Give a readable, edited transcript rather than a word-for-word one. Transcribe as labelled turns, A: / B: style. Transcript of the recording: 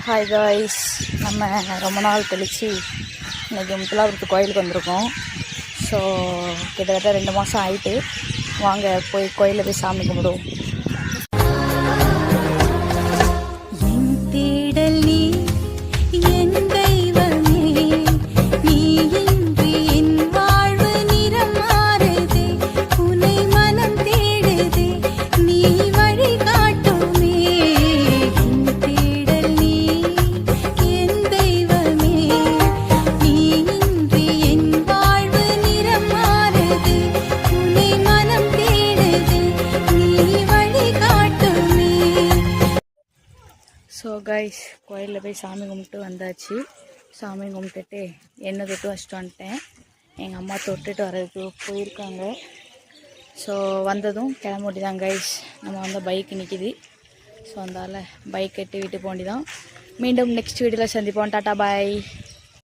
A: Hi guys, நம்ம ரொம்ப நாள் கழித்து இன்றைக்கி முத்துலாபுரத்து கோயிலுக்கு வந்திருக்கோம். ஸோ கிட்டத்தட்ட 2 மாதம் ஆகிட்டு. வாங்க போய் கோயிலில் போய் சாமி கும்பிடுவோம். ஸோ கைஸ், கோயிலில் போய் சாமி கும்பிட்டு வந்தாச்சு. சாமி கும்பிட்டுட்டு எண்ணெய் தொட்டு வச்சுட்டு வந்துட்டேன். எங்கள் அம்மா தொட்டுட்டு வர்றதுக்கு போயிருக்காங்க. ஸோ வந்ததும் கிளம்பி தான் கைஸ். நம்ம வந்து பைக் நிற்கிது. ஸோ அதனால் பைக் கட்டி விட்டு போண்டி தான். மீண்டும் நெக்ஸ்ட் வீடியோவில் சந்திப்போம். டாட்டா பாய்.